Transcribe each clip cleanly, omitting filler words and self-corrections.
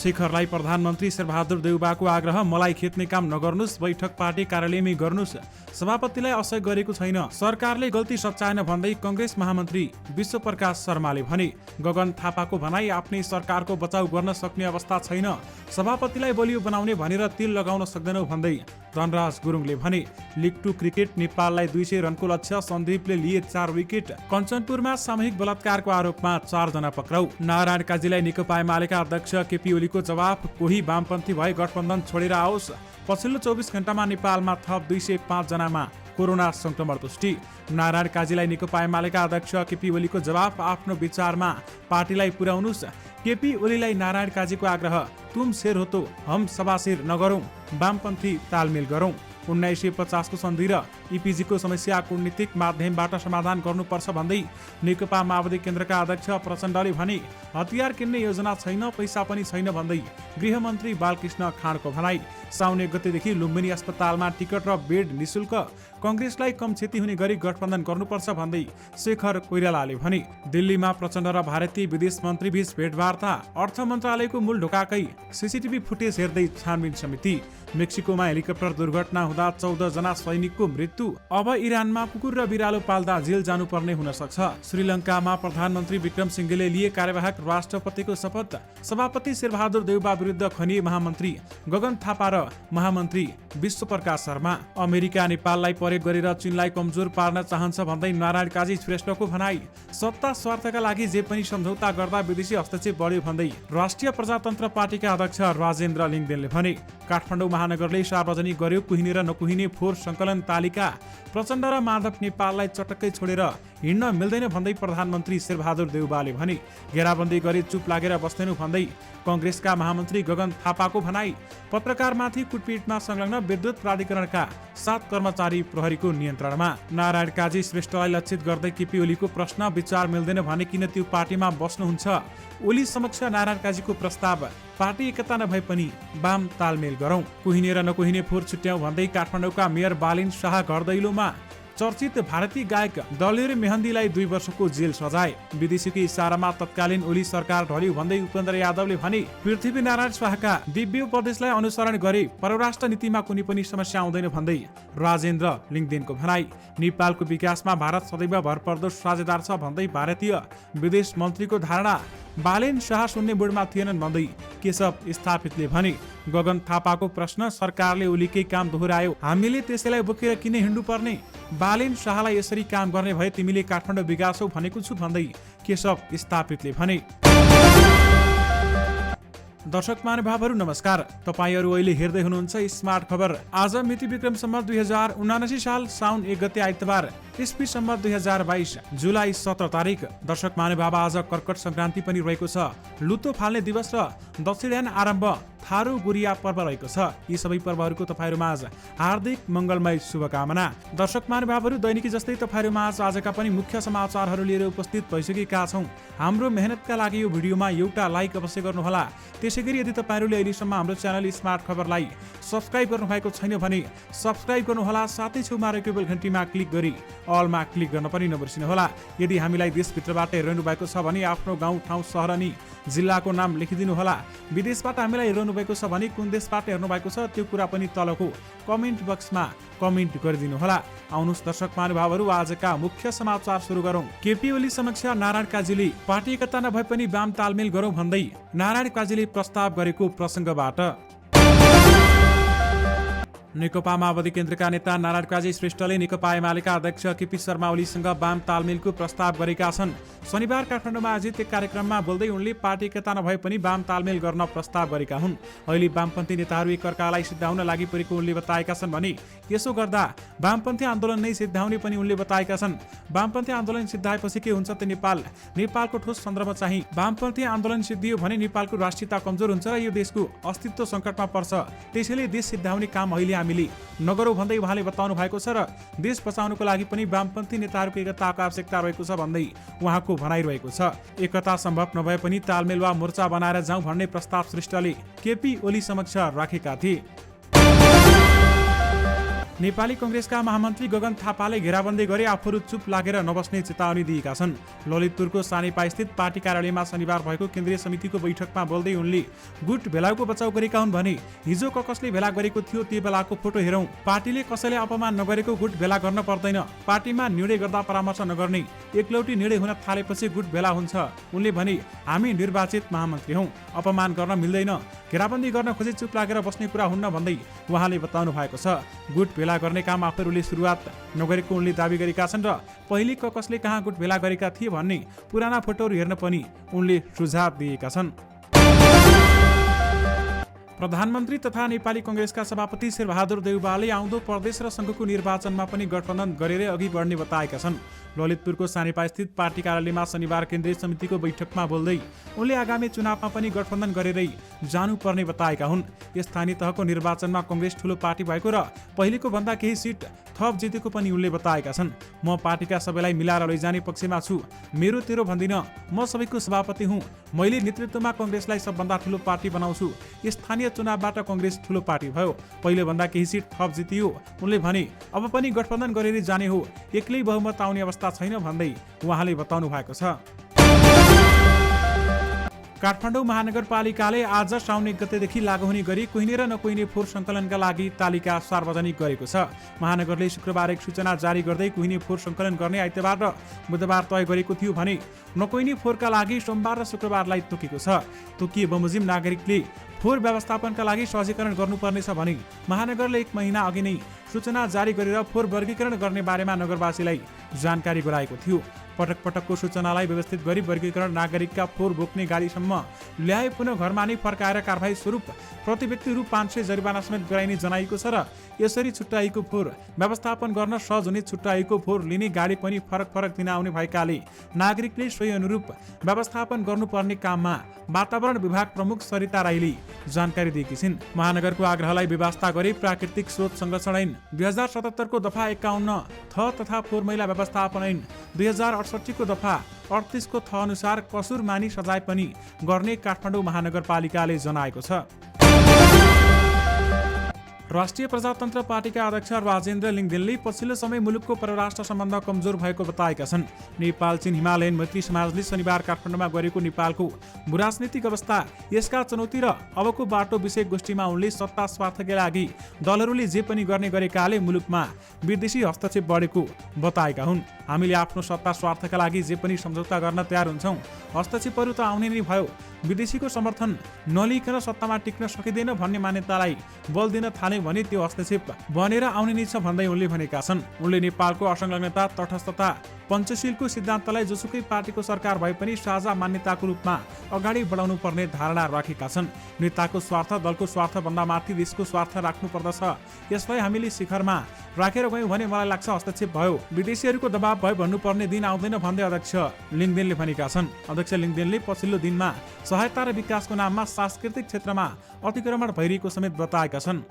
शेखरलाई प्रधानमन्त्री शेरबहादुर देउबाको आग्रह, मलाई खेत्ने काम नगर्नुस्, बैठक पार्टी कार्यालयमै गर्नुस्। सभापतिलाई असहयोग गरेको छैन, सरकारले गल्ती सच्याएन भन्दै कंग्रेस महामन्त्री विश्वप्रकाश शर्माले भने। गगन थापाको भनाई, आफ्नै सरकारको बचाउ गर्न सक्ने अवस्था छैन, सभापतिलाई बलियो बनाउने भनेर तिल लगाउन सक्दैनौ भन्दै धनराज गुरुङले भने। लिग 2 क्रिकेट, नेपाललाई 200 रनको लक्ष्य, सन्दीपले लिए 4 विकेट। कञ्चनपुरमा सामूहिक बलात्कारको आरोपमा 4 जना पक्राउ। नारायण काजीलाई नेकपा एमालेका अध्यक्ष केपी ओलीको जवाफ, कोही वामपन्थी भए गठबन्धन छोडेर आओस्। पछिल्लो 24 घण्टामा नेपालमा थप 205 जनामा कोरोना संक्रमण पुष्टि। नारायण काजीलाई नेकपा एमालेका अध्यक्ष केपी ओलीको जवाफ, आफ्नो विचारमा पार्टीलाई पुर्याउनुस्। केपी ओलीलाई नारायण काजीको आग्रह, तुम शेर हो तो हम सबासिर नगरौं, वामपन्थी तालमेल गरौं। 1950 को सन्धि र इपिजीको समस्या कूटनीतिक माध्यमबाट समाधान गर्नुपर्छ भन्दै नेकपा माओवादी केन्द्रका अध्यक्ष प्रचण्डले भने। हतियार किन्ने योजना छैन, पैसा पनि छैन भन्दै गृहमन्त्री बालकृष्ण खाँडको भनाई। साउन 1 गतेदेखि लुम्बिनी अस्पतालमा टिकट र बेड निशुल्क, कंग्रेसलाई कम क्षति हुने गरी गठबन्धन गर्नुपर्छ भन्दै शेखर कोइरालाले भने। दिल्लीमा प्रचण्ड र भारतीय विदेश मन्त्री बीच भेटवार्ता, अर्थ मन्त्रालयको मूल ढोकाकै सीसीटीभी फुटेज हेर्दै छानबिन समिति। मेक्सिकोमा हेलिकप्टर दुर्घटना हुँदा 14 जना सैनिकको मृत्यु। अब इरानमा कुकुर र बिरालो पाल्दा जेल जानुपर्ने हुन सक्छ। श्रीलङ्कामा प्रधानमन्त्री विक्रम सिंघेले लिए कार्यवाहक राष्ट्रपतिको शपथ। सभापति शेरबहादुर देउबा विरुद्ध खनिए महामन्त्री गगन थापा र महामन्त्री विश्वप्रकाश शर्मा। अमेरिका नेपाललाई प्रयोग गरेर चीनलाई कमजोर पार्न चाहन्छ भन्दै नारायण काजी श्रेष्ठको भनाई। सत्ता स्वार्थका लागि जे पनि सम्झौता गर्दा विदेशी हस्तक्षेप बढ्यो भन्दै राष्ट्रिय प्रजातन्त्र पार्टीका अध्यक्ष राजेन्द्र लिङदेनले भने। काठमाडौँ महानगरले सार्वजनिक गर्यो कुहिने र नकुहिने फोहोर संकलन तालिका। प्रचण्ड र माधव नेपाललाई चटक्कै छोडेर हिँड्न मिल्दैन भन्दै प्रधानमन्त्री शेरबहादुर देउबाले भने। घेराबन्दी गरी चुप लागेर बस्दैनौ भन्दै कंग्रेसका महामन्त्री गगन थापाको भनाई। पत्रकारमाथि कुटपिटमा संलग्न विद्युत प्राधिकरणका 7 कर्मचारी प्रहरीको नियन्त्रणमा। नारायण काजी श्रेष्ठलाई लक्षित गर्दै केपी ओलीको प्रश्न, विचार मिल्दैन भने किन त्यो पार्टीमा बस्नुहुन्छ। ओली समक्ष नारायण काजीको प्रस्ताव, पार्टी एकता नभए पनि वाम तालमेल गरौं, कुहिने र नकुहिने फोहोर छुट्याउँ भन्दै काठमाडौँका मेयर बालिन शाह घरदैलोमा चर्चित भारतीय गायक दलेर मेहन्दीलाई 2 वर्षको जेल सजाय। विदेशीको इशारामा तत्कालीन ओली सरकार ढल्यो भन्दै उपेन्द्र यादवले भने। पृथ्वीनारायण शाहका दिव्य उपदेशलाई अनुसरण गरे परराष्ट्र नीतिमा कुनै पनि समस्या आउँदैन भन्दै राजेन्द्र लिङदेनको भनाई। नेपालको विकासमा भारत सदैव भरपर्दो साझेदार छ भन्दै भारतीय विदेश मन्त्रीको धारणा। बालेन शाह शून्य बोर्डमा थिएनन् भन्दै केशव स्थापितले भने। गगन थापाको प्रश्न, सरकारले ओलीकै काम दोहोऱ्यायो, हामीले त्यसैलाई बोकेर किन हिँड्नु पर्ने। बालेन शाहलाई यसरी काम गर्ने भए तिमीले काठमाडौँ बिगार्छौ भनेको छु भन्दै केशव स्थापितले भने। दर्शक महानुभावहरू नमस्कार, तपाईहरू अहिले हेर्दै हुनुहुन्छ स्मार्ट खबर। आज मिति विक्रम सम्वत 2079 साल साउन 1 गते आइतबार, ईस्वी सम्वत 2022 जुलाई 17 तारिक। दर्शक महानुभाव, आज कर्कट संक्रान्ति पनि रहेको छ। लुतो फाल्ने दिवस र दक्षिणायन आरम्भ थारू गुरिया पर्व रहेको छ। यी सबै पर्वहरूको तपाईहरुमा आज हार्दिक मंगलमय शुभकामना। दर्शक महानुभावहरू, दैनिकी जस्तै तपाईहरुमा आज आजका पनि मुख्य समाचारहरू लिएर उपस्थित भइसकेका छौं। हाम्रो मेहनतका लागि यो भिडियोमा एउटा लाइक अवश्य गर्नुहोला। त्यसैगरी यदि तपाईहरुले अहिलेसम्म हाम्रो च्यानल स्मार्ट खबरलाई सब्स्क्राइब गर्नुभएको छैन भने सब्स्क्राइब गर्नुहोला। साथै छेउमा रहेको बेल घण्टीमा क्लिक गरी अलमा क्लिक गर्न पनि नबिर्सिनुहोला। यदि हामीलाई देशभित्रबाट हेरिरहनु भएको छ भने आफ्नो गाउँ ठाउँ सहर अनि जिल्लाको नाम लेखिदिनुहोला। विदेशबाट हामीलाई हेरिरहनु भएको छ भने कुन देशबाट हेर्नु भएको छ त्यो कुरा पनि तलको कमेन्ट बक्समा कमेन्ट गरिदिनुहोला। आउनुहोस् दर्शक महानुभावहरू, आजका मुख्य समाचार सुरु गरौं। केपी ओली समक्ष नारायण काजीले पार्टी एकता नभए पनि वाम तालमेल गरौं भन्दै नारायण काजीले प्रस्ताव गरेको प्रसंगबाट। नेकपा माओवादी केन्द्रका नेता नारायण काजी श्रेष्ठले नेकपा एमालेका अध्यक्ष केपी शर्मा ओलीसँग वाम तालमेलको प्रस्ताव गरेका छन्। शनिबार काठमाडौँमा आयोजित एक कार्यक्रममा बोल्दै उनले पार्टी एकता नभए पनि वाम तालमेल गर्न प्रस्ताव गरेका हुन्। अहिले वामपन्थी नेताहरू एकअर्कालाई सिद्धाउन लागि परेको उनले बताएका छन् भने यसो गर्दा वामपन्थी आन्दोलन नै सिद्धाउने पनि उनले बताएका छन्। वामपन्थी आन्दोलन सिद्धाएपछि के हुन्छ त नेपालको ठोस सन्दर्भ चाहिँ वामपन्थी आन्दोलन सिद्धियो भने नेपालको राष्ट्रियता कमजोर हुन्छ र यो देशको अस्तित्व सङ्कटमा पर्छ। त्यसैले देश सिद्धाउने काम अहिले हामीले नगरौँ भन्दै उहाँले बताउनु भएको छ र देश बचाउनको लागि पनि वामपन्थी नेताहरूको एकताको आवश्यकता रहेको छ भन्दै उहाँको भनाइरहेको छ। एकता सम्भव नभए पनि तालमेल वा मोर्चा बनाएर जाउँ भन्ने प्रस्ताव श्रेष्ठले केपी ओली समक्ष राखेका थिए। नेपाली कंग्रेसका महामन्त्री गगन थापाले घेराबन्दी गरी आफूहरू चुप लागेर नबस्ने चेतावनी दिएका छन्। ललितपुरको सानेपास्थित पार्टी कार्यालयमा शनिबार भएको केन्द्रीय समितिको बैठकमा बोल्दै उनले गुट भेलाको बचाउ गरेका हुन् भने हिजो कसले भेला गरेको थियो त्यो बेलाको फोटो हेरौँ। पार्टीले कसैले अपमान नगरेको गुट भेला गर्न पर्दैन। पार्टीमा निर्णय गर्दा परामर्श नगर्ने, एकलौटी निर्णय हुन थालेपछि गुट भेला हुन्छ। उनले भने हामी निर्वाचित महामन्त्री हौँ, अपमान गर्न मिल्दैन, घेराबन्दी गर्न खोजी चुप लागेर बस्ने कुरा हुन्न भन्दै उहाँले बताउनु भएको छ। गुट भेला गर्ने काम आफूहरूले सुरुवात नगरेको उनले दावी गरेका छन् र पहिले कसले कहाँ गुट भेला गरेका थिए भन्ने पुराना फोटोहरू हेर्न पनि उनले सुझाव दिएका छन्। प्रधानमन्त्री तथा नेपाली कंग्रेसका सभापति शेरबहादुर देउवाले आउँदो प्रदेश र संघको निर्वाचनमा पनि गठबन्धन गरेरै अघि बढ्ने बताएका छन्। ललितपुरको सानेपास्थित पार्टी कार्यालयमा शनिबार केन्द्रीय समितिको बैठकमा बोल्दै उनले आगामी चुनावमा पनि गठबन्धन गरेरै जानुपर्ने बताएका हुन्। स्थानीय तहको निर्वाचनमा कंग्रेस ठूलो पार्टी भएको र पहिलेको भन्दा केही सिट थप जितेको पनि उनले बताएका छन्। म पार्टीका सबैलाई मिलाएर लैजाने पक्षमा छु, मेरो तेरो भन्दिन, म सबैको सभापति हुँ, मैले नेतृत्वमा कंग्रेसलाई सबभन्दा ठूलो पार्टी बनाउँछु। स्थानीय चुनावबाट कंग्रेस ठूलो पार्टी भयो, पहिलेभन्दा केही सिट थप जितियो। उनले भने अब पनि गठबन्धन गरेरै जाने हो, एक्लै बहुमत आउने अवस्था छैन भन्दै उहाँले बताउनु भएको छ। काठमाडौँ महानगरपालिकाले आज साउन 1 गतेदेखि लागू हुने गरी कुहिने र नकुहिने फोहोर सङ्कलनका लागि तालिका सार्वजनिक गरेको छ। महानगरले शुक्रबार एक सूचना जारी गर्दै कुहिने फोहोर सङ्कलन गर्ने आइतबार र बुधबार तय गरेको थियो भने नकुहिने फोहोरका लागि सोमबार र शुक्रबारलाई तोकेको छ। तोकिए बमोजिम नागरिकले फोहोर व्यवस्थापनका लागि सहजीकरण गर्नुपर्नेछ भने महानगरले 1 महिना अघि नै सूचना जारी गरेर फोहोर वर्गीकरण गर्ने बारेमा नगरवासीलाई जानकारी गराएको थियो। पटक पटकको सूचनालाई व्यवस्थित गरी वर्गीकरण नागरिकका फोहोर बोक्ने गाडीसम्म ल्याए पुनः घरमा नै फर्काएर कारबाही स्वरूप प्रति व्यक्ति रु 500 जरिवाना समेत गराइने जनाइएको छ र यसरी छुट्टाइएको फोहोर व्यवस्थापन गर्न सहज हुने छुट्टाइएको फोहोर लिने गाडी पनि फरक फरक दिन आउने भएकाले नागरिकले सोही अनुरूप व्यवस्थापन गर्नुपर्ने काममा वातावरण विभाग प्रमुख सरिता राईले जानकारी दिएकी छिन्। महानगरको आग्रहलाई व्यवस्था गरी प्राकृतिक स्रोत संरक्षण ऐन 2077 को दफा 51 थ तथा फोहोर मैला व्यवस्थापन ऐन 2068 को दफा 38 को थ अनुसार कसुर मानी सजाय पनि गर्ने काठमाडौँ महानगरपालिकाले जनाएको छ। राष्ट्रिय प्रजातन्त्र पार्टीका अध्यक्ष राजेन्द्र लिङदेनले पछिल्लो समय मुलुकको परराष्ट्र सम्बन्ध कमजोर भएको बताएका छन्। नेपाल चीन हिमालयन मैत्री समाजले शनिबार काठमाडौँमा गरेको नेपालको भूराजनीतिक अवस्था, यसका चुनौती र अबको बाटो विषय गोष्ठीमा उनले सत्ता स्वार्थका लागि दलहरूले जे पनि गर्ने गरेकाले मुलुकमा विदेशी हस्तक्षेप बढेको बताएका हुन्। हामीले आफ्नो सत्ता स्वार्थका लागि जे पनि सम्झौता गर्न तयार हुन्छौँ, हस्तक्षेपहरू त आउने नै भयो, विदेशीको समर्थन नलिकन सत्तामा टिक्न सकिँदैन भन्ने मान्यतालाई बल दिन थाल्यो भने त्यो हस्तक्षेप बनेर आउने नै छ भन्दै उनले भनेका छन्। उनले नेपालको असंलग्नता, तटस्थता, पञ्चशीलको सिद्धान्तलाई जोसुकै पार्टीको सरकार भए पनि साझा मान्यताको रूपमा अगाडि बढाउनु पर्ने धारणा राखेका छन्। नेताको स्वार्थ, दलको स्वार्थ भन्दा माथि देशको स्वार्थ राख्नु पर्दछ, यसलाई हामीले शिखरमा राखेर गयौँ भने मलाई लाग्छ हस्तक्षेप भयो, विदेशीहरूको दबाव भयो भन्नुपर्ने दिन आउँदैन भन्दै अध्यक्ष लिङदेनले भनेका छन्। अध्यक्ष लिङदेनले पछिल्लो दिनमा सहायता र विकासको नाममा सांस्कृतिक क्षेत्रमा अतिक्रमण भइरहेको समेत बताएका छन्।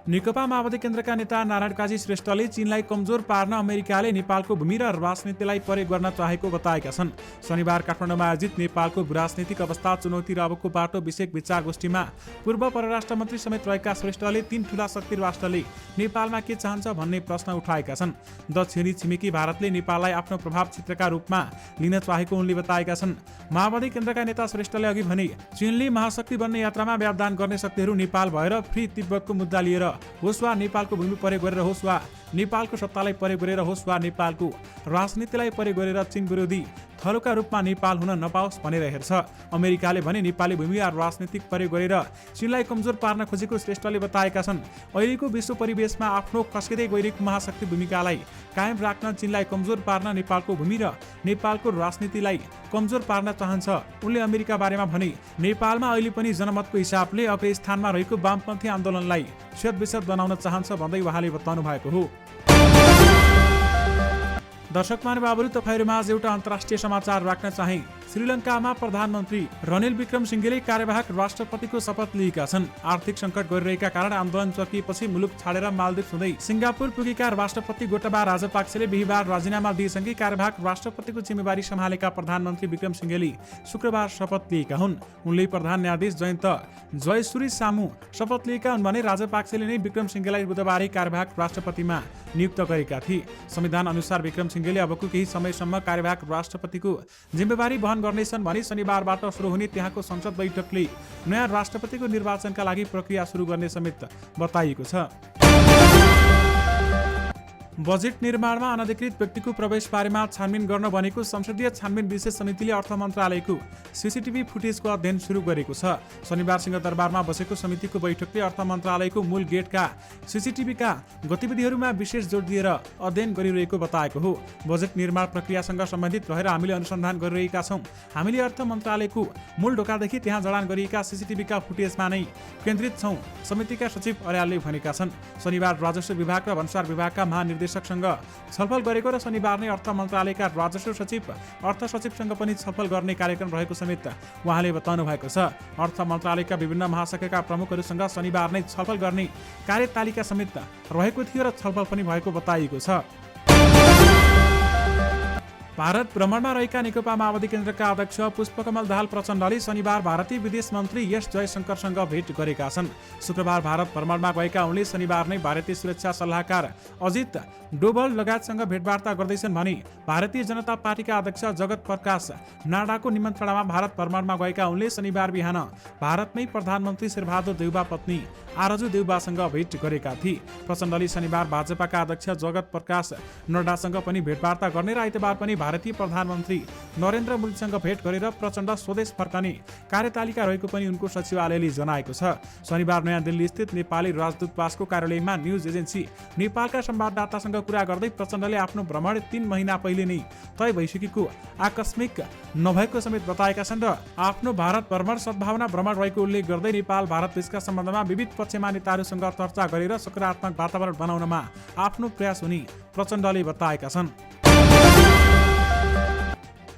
नेकपा माओवादी केन्द्रका नेता नारायण काजी श्रेष्ठले चीनलाई कमजोर पार्न अमेरिकाले नेपालको भूमि र राजनीतिलाई प्रयोग गर्न चाहेको बताएका छन्। शनिबार काठमाडौँमा आयोजित नेपालको राजनीतिक अवस्था, चुनौती र अबको बाटो विषयक विचार गोष्ठीमा पूर्व परराष्ट्र मन्त्री समेत रहेका श्रेष्ठले 3 ठूला शक्ति राष्ट्रले नेपालमा के चाहन्छ भन्ने प्रश्न उठाएका छन्। दक्षिणी छिमेकी भारतले नेपाललाई आफ्नो प्रभाव क्षेत्रका रूपमा लिन चाहेको उनले बताएका छन्। माओवादी केन्द्रका नेता श्रेष्ठले अघि भने चीनले महाशक्ति बन्ने यात्रामा व्यावधान गर्ने शक्तिहरू नेपाल भएर फ्री तिब्बतको मुद्दा लिएर होस् वा नेपालको भूमि प्रयोग गरेर होस् वा नेपालको सत्तालाई प्रयोग गरेर होस् वा नेपालको राजनीतिलाई प्रयोग गरेर चीन विरोधी थलोका रूपमा नेपाल हुन नपाओस् भनेर हेर्छ। अमेरिकाले भने नेपाली भूमि वा राजनीतिक प्रयोग गरेर चीनलाई कमजोर पार्न खोजेको श्रेष्ठले बताएका छन्। अहिलेको विश्व परिवेशमा आफ्नो खस्किँदै गइरहेको महाशक्ति भूमिकालाई कायम राख्न, चीनलाई कमजोर पार्न, नेपालको भूमि र नेपालको राजनीतिलाई कमजोर पार्न चाहन्छ। उनले अमेरिका बारेमा भने नेपालमा अहिले पनि जनमतको हिसाबले अग्रस्थानमा रहेको वामपन्थी आन्दोलनलाई क्षतविक्षत बनाउन चाहन्छ भन्दै उहाँले बताउनु भएको हो। दर्शक महानुभावहरू तपाईहरुमाझ एउटा अन्तर्राष्ट्रिय समाचार राख्न चाहे। श्रीलङ्कामा प्रधानमन्त्री रनिल विक्रमसिंघेले कार्यवाहक राष्ट्रपतिको शपथ लिएका छन्। आर्थिक सङ्कट गरिरहेका कारण आन्दोलन चर्किएपछि मुलुक छाडेर मालदिप्स हुँदै सिङ्गापुर पुगेका राष्ट्रपति गोटाबाया राजपाक्सेले बिहीबार राजीनामा दिएसँगै कार्यवाहक राष्ट्रपतिको जिम्मेवारी सम्हालेका प्रधानमन्त्री विक्रमसिंघेले शुक्रबार शपथ लिएका हुन्। उनले प्रधान न्यायाधीश जयन्त जयसूरी सामु शपथ लिएका हुन् भने राजपाक्सेले नै विक्रमसिंघेलाई बुधबारै कार्यवाहक राष्ट्रपतिमा नियुक्त गरेका थिए। संविधान अनुसार विक्रमसिंघेले अबको केही समयसम्म कार्यवाहक राष्ट्रपतिको जिम्मेवारी वहन गर्नेछन् भने शनिबारबाट सुरु हुने त्यहाँको संसद बैठकले नयाँ राष्ट्रपतिको निर्वाचनका लागि प्रक्रिया सुरु गर्ने समेत बताइएको छ। बजेट निर्माणमा अनधिकृत व्यक्तिको प्रवेश बारेमा छानबिन गर्न भनेको संसदीय छानबिन विशेष समितिले अर्थ मन्त्रालयको सीसीटीभी फुटेजको अध्ययन सुरु गरेको छ। शनिबार सिंहदरबारमा बसेको समितिको बैठकले अर्थ मन्त्रालयको मूल गेटका सीसीटीभीका गतिविधिहरूमा विशेष जोड दिएर अध्ययन गरिरहेको बताएको हो। बजेट निर्माण प्रक्रियासँग सम्बन्धित रहेर हामीले अनुसन्धान गरिरहेका छौँ। हामीले अर्थ मन्त्रालयको मूल ढोकादेखि त्यहाँ जडान गरिएका सीसीटीभीका फुटेजमा नै केन्द्रित छौँ, समितिका सचिव अर्यालले भनेका छन्। शनिबार राजस्व विभाग र भन्सार विभागका महानिर्देशकसँग छलफल गरेको र शनिबार नै अर्थ मन्त्रालयका राजस्व सचिव अर्थ सचिवसँग पनि छलफल गर्ने कार्यक्रम रहेको समेत उहाँले बताउनु भएको छ। अर्थ मन्त्रालयका विभिन्न महाशाखाका प्रमुखहरूसँग शनिबार नै छलफल गर्ने कार्यतालिका समेत रहेको थियो र छलफल पनि भएको बताइएको छ। भारत भ्रमणमा रहेका नेकपा माओवादी केन्द्रका अध्यक्ष पुष्पकमल दाहाल प्रचण्डले शनिबार भारतीय विदेश मन्त्री एस जयशंकरसँग भेट गरेका छन्। शुक्रबार भारत भ्रमणमा गएका उनले शनिबार नै भारतीय सुरक्षा सल्लाहकार अजित डोभल लगायतसँग भेटवार्ता गर्दैछन् भने भारतीय जनता पार्टीका अध्यक्ष जगत प्रकाश नाडाको निमन्त्रणामा भारत भ्रमणमा गएका उनले शनिबार बिहान भारतमै प्रधानमन्त्री शेरबहादुर देउबा पत्नी आरजु देउबासँग भेट गरेका थिए। प्रचण्डले शनिबार भाजपाका अध्यक्ष जगत प्रकाश नड्डासँग पनि भेटवार्ता गर्ने र आइतबार पनि भारतीय प्रधानमन्त्री नरेन्द्र मोदीसँग भेट गरेर प्रचण्ड स्वदेश फर्कने कार्यतालिका रहेको पनि उनको सचिवालयले जनाएको छ। शनिबार नयाँ दिल्ली स्थित नेपाली राजदूतावासको कार्यालयमा न्युज एजेन्सी नेपालका संवाददातासँग कुरा गर्दै प्रचण्डले आफ्नो भ्रमण 3 महिना पहिले नै तय भइसकेको आकस्मिक नभएको समेत बताएका छन् र आफ्नो भारत भ्रमण सद्भावना भ्रमण रहेको उल्लेख गर्दै नेपाल भारत बीचका सम्बन्धमा विविध पक्षमा नेताहरूसँग चर्चा गरेर सकारात्मक वातावरण बनाउनमा आफ्नो प्रयास हुने प्रचण्डले बताएका छन्।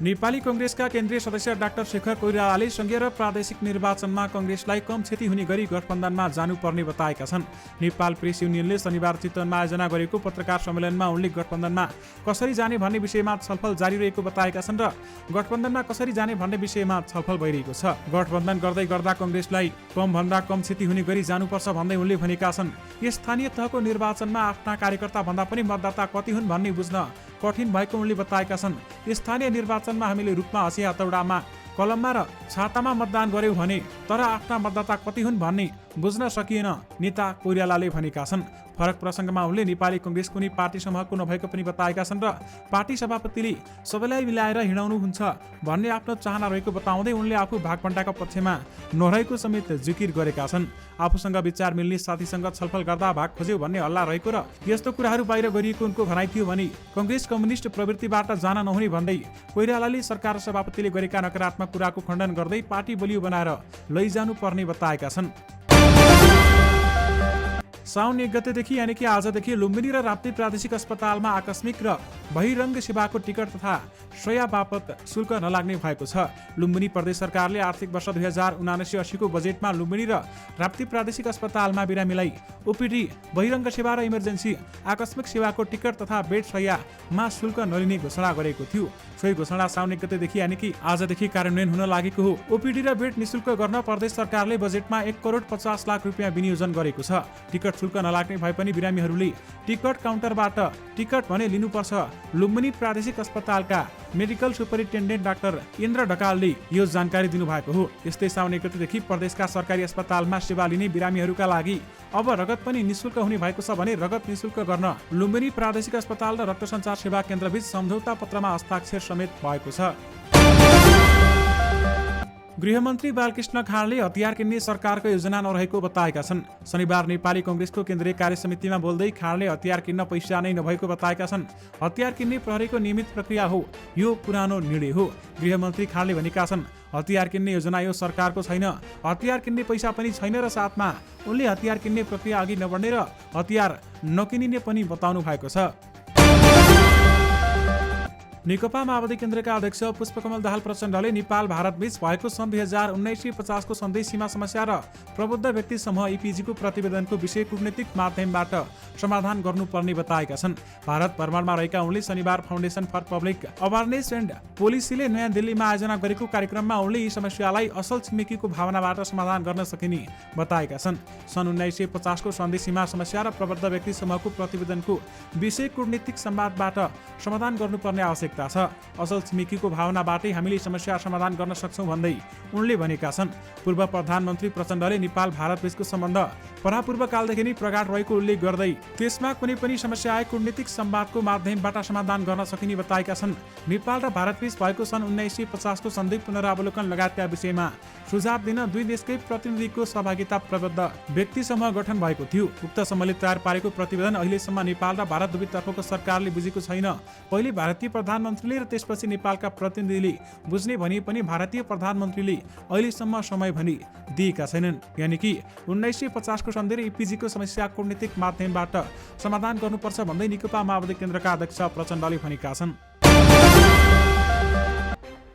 नेपाली कङ्ग्रेसका केन्द्रीय सदस्य डाक्टर शेखर कोइरालाले संघीय र प्रादेशिक निर्वाचनमा कङ्ग्रेसलाई कम क्षति हुने गरी गठबन्धनमा जानुपर्ने बताएका छन्। नेपाल प्रेस युनियनले शनिबार चितवनमा आयोजना गरेको पत्रकार सम्मेलनमा उनले गठबन्धनमा कसरी जाने भन्ने विषयमा छलफल जारी रहेको बताएका छन् र गठबन्धनमा कसरी जाने भन्ने विषयमा छलफल भइरहेको छ। गठबन्धन गर्दै गर्दा कङ्ग्रेसलाई कमभन्दा कम क्षति हुने गरी जानुपर्छ भन्दै उनले भनेका छन्। स्थानीय तहको निर्वाचनमा आफ्ना कार्यकर्ता भन्दा पनि मतदाता कति हुन् भन्ने बुझ्न कठिन भएको उनले बताएका छन्। स्थानीय निर्वाचनमा हामीले रूपमा हँसिया हतौडामा कलममा र छातामा मतदान गर्यौं भने तर आफ्ना मतदाता कति हुन् भन्ने बुझ्न सकिएन, नेता कोइरालाले भनेका छन्। फरक प्रसङ्गमा उनले नेपाली कङ्ग्रेस कुनै पार्टी समूहको नभएको पनि बताएका छन् र पार्टी सभापतिले सबैलाई मिलाएर हिँडाउनुहुन्छ भन्ने आफ्नो चाहना रहेको बताउँदै उनले आफू भागभण्डाको पक्षमा नरहेको समेत जिकिर गरेका छन्। आफूसँग विचार मिल्ने साथीसँग छलफल गर्दा भाग खोज्यो भन्ने हल्ला रहेको र यस्तो कुराहरू बाहिर गरिएको उनको भनाइ थियो भने कङ्ग्रेस कम्युनिस्ट प्रवृत्तिबाट जान नहुने भन्दै कोइरालाले सरकार र सभापतिले गरेका नकारात्मक कुराको खण्डन गर्दै पार्टी बलियो बनाएर लैजानु पर्ने बताएका छन्। साउन 1 गतेदेखि यानि कि आजदेखि लुम्बिनी र राप्ती प्रादेशिक अस्पतालमा आकस्मिक र बहिरङ्ग सेवाको टिकट तथा शय्या बापत शुल्क नलाग्ने भएको छ। लुम्बिनी प्रदेश सरकारले आर्थिक वर्ष 2079-80 को बजेटमा लुम्बिनी र राप्ती प्रादेशिक अस्पतालमा बिरामीलाई ओपीडी, बहिरङ्ग सेवा र इमर्जेन्सी आकस्मिक सेवाको टिकट तथा बेड शय्यामा शुल्क नलिने घोषणा गरेको थियो। सोही घोषणा साउन 1 गतेदेखि यानि कि आजदेखि कार्यान्वयन हुन लागेको हो। ओपीडी र बेड निशुल्क गर्न प्रदेश सरकारले बजेटमा 1,50,00,000 रुपियाँ विनियोजन गरेको छ। टिकट शुल्क नलाग्ने भए पनि बिरामीहरूले टिकट काउन्टरबाट टिकट भने लिनुपर्छ। लुम्बिनी प्रादेशिक अस्पतालका मेडिकल सुपरिन्टेन्डेन्ट डाक्टर इन्द्र ढकालले यो जानकारी दिनुभएको हो। यस्तै साउन 1 गतेदेखि प्रदेशका सरकारी अस्पतालमा सेवा लिने बिरामीहरूका लागि अब रगत पनि निशुल्क हुने भएको छ भने रगत निशुल्क गर्न लुम्बिनी प्रादेशिक अस्पताल र रक्त सञ्चार सेवा केन्द्रबीच सम्झौता पत्रमा हस्ताक्षर समेत भएको छ। गृहमन्त्री बालकृष्ण खाँडले हतियार किन्ने सरकारको योजना नरहेको बताएका छन्। शनिबार नेपाली कङ्ग्रेसको केन्द्रीय कार्य समितिमा बोल्दै खाँडले हतियार किन्न पैसा नै नभएको बताएका छन्। हतियार किन्ने प्रहरीको नियमित प्रक्रिया हो, यो पुरानो निर्णय हो। गृहमन्त्री खाँडले भनेका छन्, हतियार किन्ने योजना यो सरकारको छैन, हतियार किन्ने पैसा पनि छैन र साथमा उनले हतियार किन्ने प्रक्रिया अघि नबढ्ने र हतियार नकिनिने पनि बताउनु भएको छ। नेकपा माओवादी केन्द्रका अध्यक्ष पुष्पकमल दाहाल प्रचण्डले नेपाल भारत बीच भएको सन् 2019-50 को सन्धि सीमा समस्या र प्रबुद्ध व्यक्ति समूह इपिजीको प्रतिवेदनको विषय कूटनीतिक माध्यमबाट समाधान गर्नुपर्ने बताएका छन्। भारत भ्रमणमा रहेका उनले शनिबार foundation for public awareness and पोलिसीले नयाँ दिल्लीमा आयोजना गरेको कार्यक्रममा उनले यी समस्यालाई असल छिमेकीको भावनाबाट समाधान गर्न सकिने बताएका छन्। सन् 1950 को सन्धि सीमा समस्या र प्रबुद्ध व्यक्ति समूहको प्रतिवेदनको विषय कूटनीतिक संवादबाट समाधान गर्नुपर्ने आवश्यकता छ। असल छिमेकीको भावनाबाटै हामीले समस्या समाधान गर्न सक्छौँ भन्दै उनले भनेका छन्। पूर्व प्रधानमन्त्री प्रचण्डले नेपाल भारत बीचको सम्बन्ध परापूर्व कालदेखि नै प्रगाढ रहेको उल्लेख गर्दै त्यसमा कुनै पनि समस्या आए कूटनीतिक संवादको माध्यमबाट समाधान गर्न सकिने बताएका छन्। नेपाल र भारत बीच भएको सन् 1950 को सन्धि पुनरावलोकन लगायतका विषयमा सुझाव दिन दुई देशकै प्रतिनिधिको सहभागिता प्रबुद्ध व्यक्ति समूह गठन भएको थियो। उक्त समूहले तयार पारेको प्रतिवेदन अहिलेसम्म नेपाल र भारत दुवैतर्फको सरकारले बुझेको छैन। पहिले भारतीय प्रधानमन्त्रीले र त्यसपछि नेपालका प्रतिनिधिले बुझ्ने भने पनि भारतीय प्रधानमन्त्रीले अहिलेसम्म समय भनी दिएका छैनन्। यानि कि 1950 को सन्धि र इपिजीको समस्या कूटनीतिक माध्यमबाट समाधान गर्नुपर्छ भन्दै नेकपा माओवादी केन्द्रका अध्यक्ष प्रचण्डले भनेका छन्।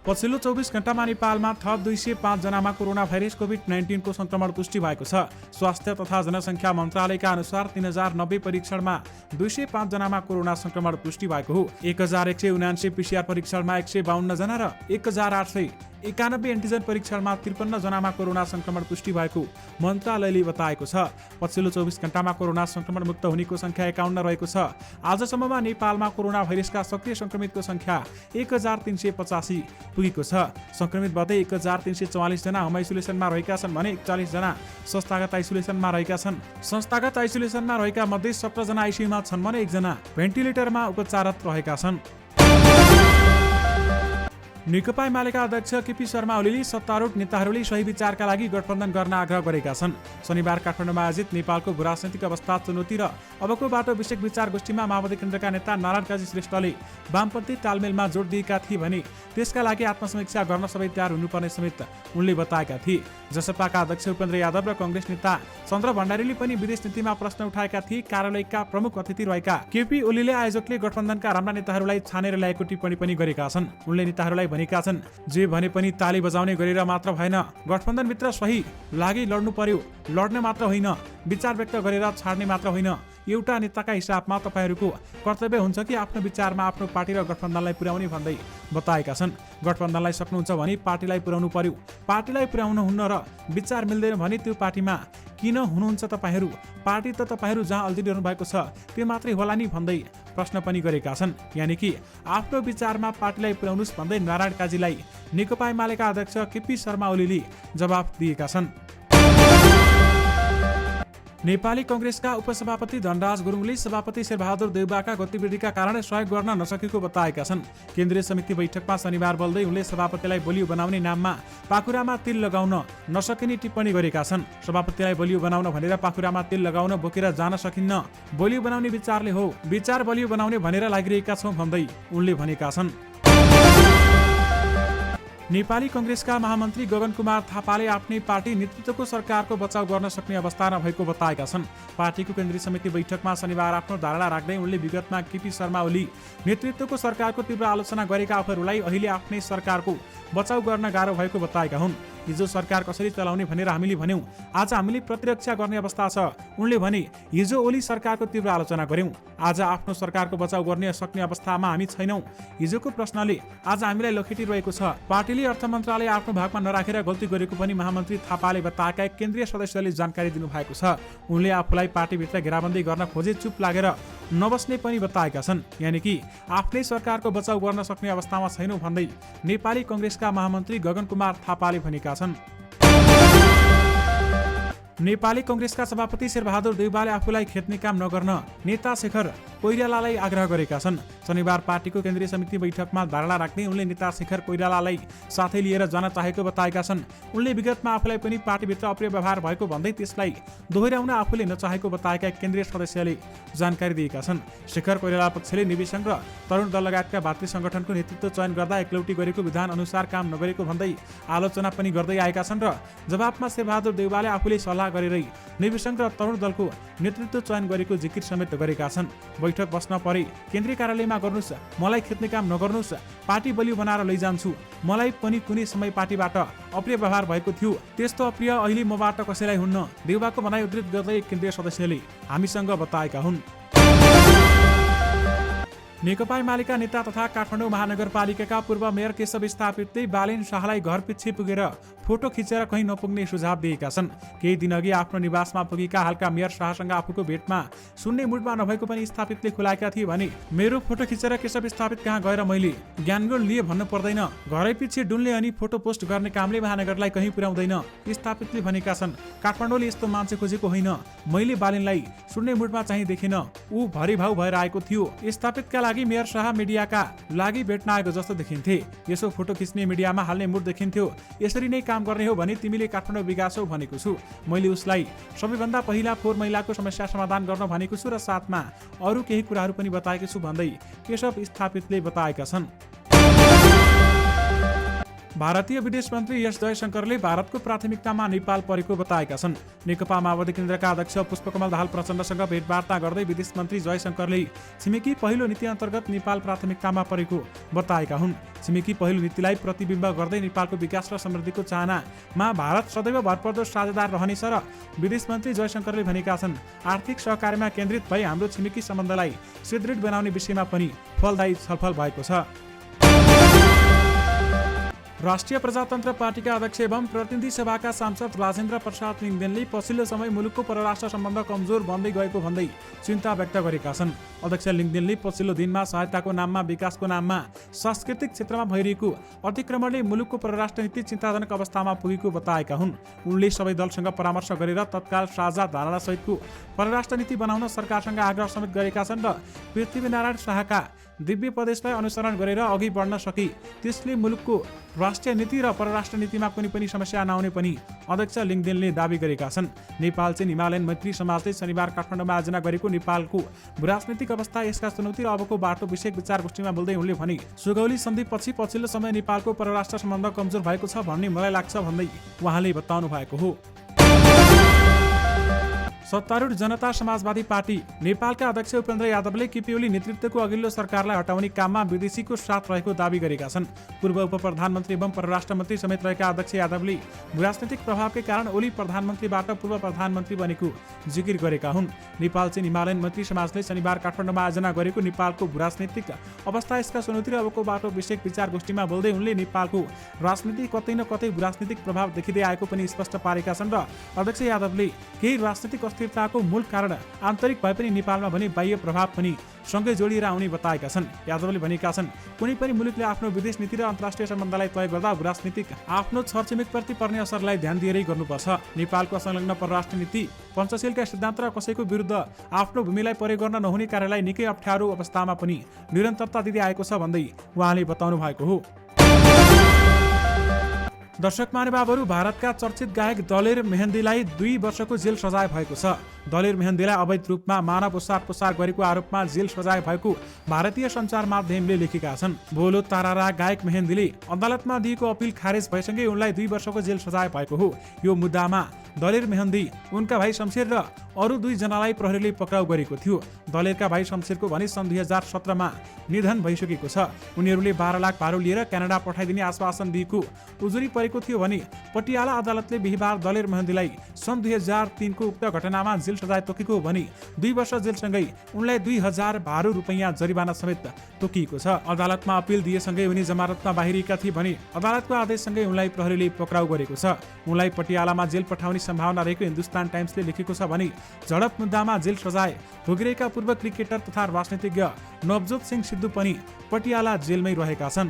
पछिल्लो 24 घण्टामा नेपालमा थप 205 जनामा कोरोना भाइरस कोभिड-19 को संक्रमण पुष्टि भएको छ। स्वास्थ्य तथा जनसङ्ख्या मन्त्रालयका अनुसार 3090 परीक्षणमा 205 जनामा कोरोना संक्रमण पुष्टि भएको हो। 1179 पीसीआर परीक्षणमा 152 जना र 1891 एन्टिजन परीक्षणमा 53 जनामा कोरोना संक्रमण पुष्टि भएको मन्त्रालयले बताएको छ। पछिल्लो 24 घण्टामा कोरोना संक्रमण मुक्त हुनेको संख्या 51 रहेको छ। आजसम्ममा नेपालमा कोरोना भाइरसका सक्रिय संक्रमितको संख्या 1385 पुगेको छ। संक्रमित मध्ये 1344 जना होम आइसोलेसनमा रहेका छन् भने 41 जना संस्थागत आइसोलेसनमा रहेका छन्। संस्थागत आइसोलेसनमा रहेका मध्ये 17 जना आइसियुमा छन् भने 1 जना भेन्टिलेटरमा उपचाररत रहेका छन्। नेकपा एमालेका अध्यक्ष केपी शर्मा ओलीले सत्तारूढ नेताहरूले सही विचारका लागि गठबन्धन गर्न आग्रह गरेका छन्। शनिबार काठमाडौँमा आयोजित नेपालको भूराजनैतिक अवस्था चुनौती र अबको बाटो विषयक विचार गोष्ठीमा माओवादी केन्द्रका नेता नारायण काजी श्रेष्ठले वामपन्थी तालमेलमा जोड दिएका थिए भने त्यसका लागि आत्मसमीक्षा गर्न सबै तयार हुनुपर्ने समेत उनले बताएका थिए। जसपाका अध्यक्ष उपेन्द्र यादव र कंग्रेस नेता चन्द्र भण्डारीले पनि विदेश नीतिमा प्रश्न उठाएका थिए। कार्यालयका प्रमुख अतिथि रहेका केपी ओलीले आयोजकले गठबन्धनका राम्रा नेताहरूलाई छानेर ल्याएको टिप्पणी पनि गरेका छन्। उनले नेताहरूलाई भनेका छन्, जे भने पनि ताली बजाउने गरेर मात्र भएन, गठबन्धनभित्र सही लागि लड्नु पर्यो। लड्ने मात्र होइन, विचार व्यक्त गरेर छाड्ने मात्र होइन। एउटा नेताका हिसाबमा तपाईहरूको कर्तव्य हुन्छ कि आफ्नो विचारमा आफ्नो पार्टी र गठबन्धनलाई पुर्याउने भन्दै बताएका छन्। गठबन्धनलाई सक्नुहुन्छ भने पार्टीलाई पुर्याउनु पर्यो। पार्टीलाई पुर्याउनु हुन्न र विचार मिल्दैन भने त्यो पार्टीमा किन हुनुहुन्छ तपाईहरू? पार्टी त तपाईहरू जहाँ अल्झिरहनु भएको छ त्यो मात्रै होला नि भन्दै प्रश्न पनि गरेका छन्। यानि कि आफ्नो विचारमा पार्टीलाई पुर्याउनुस् भन्दै नारायण काजीलाई नेकपा एमालेका अध्यक्ष केपी शर्मा ओलीले जवाफ दिएका छन्। नेपाली कंग्रेसका उपसभापति धनराज गुरुङले सभापति शेरबहादुर देउबाका गतिविधिका कारण सहयोग गर्न नसकेको बताएका छन्। केन्द्रीय समिति बैठकमा शनिबार बोल्दै उनले सभापतिलाई बलियो बनाउने नाममा पाखुरामा तिल लगाउन नसकिने टिप्पणी गरेका छन्। सभापतिलाई बलियो बनाउन भनेर पाखुरामा तिल लगाउन बोकेर जान सकिन्न। बलियो बनाउने विचारले हो, विचार बलियो बनाउने भनेर लागिरहेका छौँ भन्दै उनले भनेका छन्। नेपाली कंग्रेसका महामन्त्री गगन कुमार थापाले आफ्नै पार्टी नेतृत्वको सरकारको बचाउ गर्न सक्ने अवस्था नभएको बताएका छन्। पार्टीको केन्द्रीय समिति बैठकमा शनिबार आफ्नो धारणा राख्दै उनले विगतमा केपी शर्मा ओली नेतृत्वको सरकारको तीव्र आलोचना गरेका आफूहरूलाई अहिले आफ्नै सरकारको बचाउ गर्न गाह्रो भएको बताएका हुन्। हिजो सरकार कसरी चलाउने भनेर हामीले भन्यौं, आज हामीले प्रतिरक्षा गर्ने अवस्था छ। उनले भने, हिजो ओली सरकारको तीव्र आलोचना गर्यौं, आज आफ्नो सरकारको बचाउ गर्ने सक्ने अवस्थामा हामी छैनौं। हिजोको प्रश्नले आज हामीलाई लखेटिरहेको छ। पार्टीले अर्थ मन्त्रालय आफ्नो भागमा नराखेर गल्ती गरेको पनि महामन्त्री थापाले बताएका एक केन्द्रीय सदस्यले जानकारी दिनुभएको छ। उनले आफूलाई पार्टीभित्र घेराबन्दी गर्न खोजे चुप लागेर नबस्ने पनि बताएका छन्। यानि कि आफ्नै सरकारको बचाउ गर्न सक्ने अवस्थामा छैनौं भन्दै नेपाली कंग्रेसका महामन्त्री गगन कुमार थापाले भनेका छन्। नेपाली कंग्रेसका सभापति शेरबहादुर देउबाले आफूलाई खेद्ने काम नगर्न नेता शेखर कोइरालालाई आग्रह गरेका छन्। शनिबार पार्टीको केन्द्रीय समिति बैठकमा धारणा राख्दै उनले नेता शेखर कोइरालालाई साथै लिएर जान चाहेको बताएका छन्। उनले विगतमा आफूलाई पनि पार्टीभित्र अप्रिय व्यवहार भएको भन्दै त्यसलाई दोहोर्याउन आफूले नचाहेको बताएका केन्द्रीय सदस्यले जानकारी दिएका छन्। शेखर कोइराला पक्षले निवेशक र तरुण दल लगायतका भातृ संगठनको नेतृत्व चयन गर्दा एकलौटी गरेको विधान अनुसार काम नगरेको भन्दै आलोचना पनि गर्दै आएका छन् र जवाफमा शेरबहादुर देउबाले आफूले सल्लाह सल्लाह गरेरै निर्विसङ्ग र तरुण दलको नेतृत्व चयन गरेको जिकिर समेत गरेका छन्। बैठक बस्न परे केन्द्रीय कार्यालयमा गर्नुस्, मलाई खेद्ने काम नगर्नुस्, पार्टी बलियो बनाएर लैजान्छु, मलाई पनि कुनै समय पार्टीबाट अप्रिय व्यवहार भएको थियो, त्यस्तो अप्रिय अहिले मबाट कसैलाई हुन्न, देउबाको भनाइ उद्धृत गर्दै केन्द्रीय सदस्यले हामीसँग बताएका हुन्। नेकपा एमालेका नेता तथा काठमाडौँ महानगरपालिकाका पूर्व मेयर केशव स्थापितले बालेन शाहलाई घर पछि पुगेर फोटो खिचेर कहीँ नपुग्ने सुझाव दिएका छन्। केही दिनअघि आफ्नो निवासमा पुगेका हालका मेयर शाहसँग आफूको भेटमा सुन्ने मुडमा नभएको पनि स्थापितले खुलाएका थिए भने मेरो फोटो खिचेर केशव स्थापित कहाँ गएर मैले ज्ञानगुण लिए भन्नु पर्दैन, घरै पछि डुल्ने अनि फोटो पोस्ट गर्ने कामले महानगरलाई कहीँ पुर्याउँदैन स्थापितले भनेका छन्। काठमाडौँले यस्तो मान्छे खोजेको होइन, मैले बालेनलाई सुन्ने मुडमा चाहिँ देखिन, ऊ भरिभाउ भएर आएको थियो। स्थापितका लागि मेयर शाह मिडियाका लागि भेट्न आएको जस्तो देखिन्थे, यसो फोटो खिच्ने मिडियामा हाल्ने मुड देखिन्थ्यो, यसरी नै काम गर्ने हो भने तिमीले काठमाडौँ विकास हो भनेको छु। मैले उसलाई सबैभन्दा पहिला फोहोर मैलाको समस्या समाधान गर्न भनेको छु र साथमा अरू केही कुराहरू पनि बताएको छु भन्दै केशव स्थापितले बताएका छन्। भारतीय विदेश मन्त्री एस जयशंकरले भारतको प्राथमिकतामा नेपाल परेको बताएका छन्। नेकपा माओवादी केन्द्रका अध्यक्ष पुष्पकमल दाहाल प्रचण्डसँग भेटवार्ता गर्दै विदेश मन्त्री जयशंकरले छिमेकी पहिलो नीति अन्तर्गत नेपाल प्राथमिकतामा परेको बताएका हुन्। छिमेकी पहिलो नीतिलाई प्रतिबिम्ब गर्दै नेपालको विकास र समृद्धिको चाहनामा भारत सदैव भरपर्दो साझेदार रहनेछ र विदेश मन्त्री जयशंकरले भनेका छन्। आर्थिक सहकार्यमा केन्द्रित भई हाम्रो छिमेकी सम्बन्धलाई सुदृढ बनाउने विषयमा पनि फलदायी छलफल भएको छ। राष्ट्रिय प्रजातन्त्र पार्टीका अध्यक्ष एवं प्रतिनिधि सभाका सांसद राजेन्द्र प्रसाद लिङदेनले पछिल्लो समय मुलुकको परराष्ट्र सम्बन्ध कमजोर बन्दै गएको भन्दै चिन्ता व्यक्त गरेका छन्। अध्यक्ष लिङदेनले पछिल्लो दिनमा सहायताको नाममा विकासको नाममा सांस्कृतिक क्षेत्रमा भइरहेको अतिक्रमणले मुलुकको परराष्ट्र नीति चिन्ताजनक अवस्थामा पुगेको बताएका हुन्। उनले सबै दलसँग परामर्श गरेर तत्काल साझा धारणा सहितको परराष्ट्र नीति बनाउन सरकारसँग आग्रह समेत गरेका छन् र पृथ्वीनारायण शाहका दिव्य प्रदेशलाई अनुसरण गरेर अघि बढ्न सके त्यसले मुलुकको राष्ट्रिय नीति र परराष्ट्र नीतिमा कुनै पनि समस्या नआउने पनि अध्यक्ष लिङदेनले दावी गरेका छन्। नेपाल चाहिँ हिमालयन मैत्री समाजले शनिबार काठमाडौँमा आयोजना गरेको नेपालको राजनीतिक अवस्था, यसका चुनौती र अबको बाटो विषयक विचार गोष्ठीमा बोल्दै उनले भने सुगौली सन्धिपछि पछिल्लो समय नेपालको परराष्ट्र सम्बन्ध कमजोर भएको छ भन्ने मलाई लाग्छ भन्दै उहाँले बताउनु भएको हो। सत्तारूढ जनता समाजवादी पार्टी नेपालका अध्यक्ष उपेन्द्र यादवले केपी ओली नेतृत्वको अघिल्लो सरकारलाई हटाउने काममा विदेशीको साथ रहेको दावी गरेका छन्। पूर्व उप प्रधानमन्त्री एवं परराष्ट्र मन्त्री समेत रहेका अध्यक्ष यादवले राजनैतिक प्रभावकै कारण ओली प्रधानमन्त्रीबाट पूर्व प्रधानमन्त्री बनेको जिकिर गरेका हुन्। नेपाल चाहिँ हिमालयन मैत्री समाजले शनिबार काठमाडौँमा आयोजना गरेको नेपालको राजनीतिक अवस्था, यसका चुनौती र अबको बाटो विषयक विचार गोष्ठीमा बोल्दै उनले नेपालको राजनीति कतै न कतै राजनीतिक प्रभाव देखिँदै आएको पनि स्पष्ट पारेका छन् र अध्यक्ष यादवले केही राजनीतिक अस्थिरताको मूल कारण आन्तरिक भए पनि नेपालमा भने बाह्य प्रभाव पनि सँगै जोडिएर आउने बताएका छन्। यादवले भनेका छन् कुनै पनि मुलुकले आफ्नो विदेश नीति र अन्तर्राष्ट्रिय सम्बन्धलाई तय गर्दा राजनीतिक आफ्नो छरछिमेकप्रति पर्ने असरलाई ध्यान दिएरै गर्नुपर्छ। नेपालको संलग्न परराष्ट्र नीति पञ्चशीलका सिद्धान्त र कसैको विरुद्ध आफ्नो भूमिलाई प्रयोग गर्न नहुने कार्यलाई निकै अप्ठ्यारो अवस्थामा पनि निरन्तरता दिँदै आएको छ भन्दै उहाँले बताउनु भएको हो। दर्शक महानुभावहरू, भारतका चर्चित गायक दलेर मेहन्दीलाई 2 वर्षको जेल सजाय भएको छ। दलेर मेहन्दीलाई अवैध रूपमा मानव ओसार गरेको आरोपमा जेल सजाय भएको भारतीय सञ्चार माध्यमले लेखेका छन्। बोलो तारारा गायक मेहन्दीले अदालतमा दिएको अपिल खारेज भएसँगै उनलाई 2 वर्षको जेल सजाय भएको हो। यो मुद्दामा दलेर मेहन्दी, उनका भाइ शमशेर र अरू 2 जनालाई प्रहरीले पक्राउ गरेको थियो। दलेरका भाइ शमशेरको भने सन् 2017 मा निधन भइसकेको छ। उनीहरूले 12 लाख भाडा लिएर क्यानाडा पठाइदिने आश्वासन दिएको उजुरी परेको थियो भने पटियाला अदालतले बिहीबार दलेर मेहन्दीलाई सन् 2003 को उक्त घटनामा जेल सजाय तोकेको भने 2 वर्ष जेलसँगै उनलाई 2000 भारू रुपैयाँ जरिवाना समेत तोकिएको छ। अदालतमा अपिल दिएसँगै उनी जमानतमा बाहिरिएका थिए भने अदालतको आदेशसँगै उनलाई प्रहरीले पक्राउ गरेको छ। उनलाई पटियालामा जेल पठाउने सम्भावना रहेको हिन्दुस्तान टाइम्सले लेखेको छ भने झडप मुद्दामा जेल सजाय भोगिरहेका पूर्व क्रिकेटर तथा राजनीतिज्ञ नवजोत सिंह सिद्धू पनि पटियाला जेलमै रहेका छन्।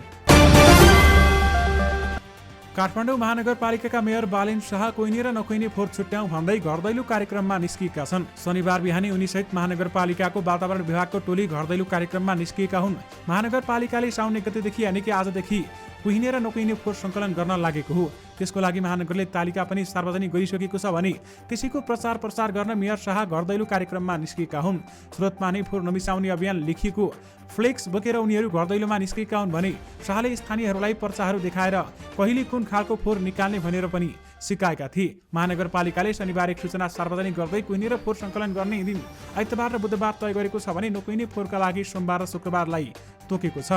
काठमाडौँ महानगरपालिकाका मेयर बालेन शाह कोइने र नकोइने फोहोर छुट्याउँ भन्दै घरदैलो कार्यक्रममा निस्किएका छन्। शनिबार बिहानै उनीसहित महानगरपालिकाको वातावरण विभागको टोली घरदैलो कार्यक्रममा निस्किएका हुन्। महानगरपालिकाले साउन 1 गतेदेखि यानि कि आजदेखि कुहिने र नकुहिने फोहोर सङ्कलन गर्न लागेको हो। त्यसको लागि महानगरले तालिका पनि सार्वजनिक गरिसकेको छ भने त्यसैको प्रचार प्रसार गर्न मेयर शाह घरदैलो कार्यक्रममा निस्किएका हुन्। स्रोतमा नै फोहोर नमिसाउने अभियान लेखिएको फ्लेक्स बोकेर उनीहरू घरदैलोमा निस्किएका हुन् भने शाहले स्थानीयहरूलाई पर्चाहरू देखाएर कहिले कुन खालको फोहोर निकाल्ने भनेर पनि सिकाएका थिए। महानगरपालिकाले शनिबार एक सूचना सार्वजनिक गर्दै कुहिने र फोहोर सङ्कलन गर्ने दिन आइतबार र बुधबार तय गरेको छ भने नकुहिने फोहोरका लागि सोमबार र शुक्रबारलाई तोकेको छ।